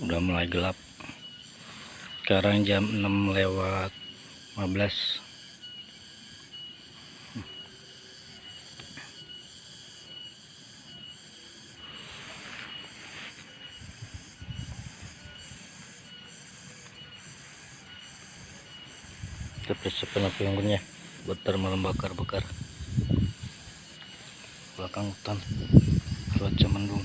Udah mulai gelap. Sekarang jam 6:15. Kita persiapkan api unggunnya buat malam bakar-bakar belakang hutan cuaca mendung.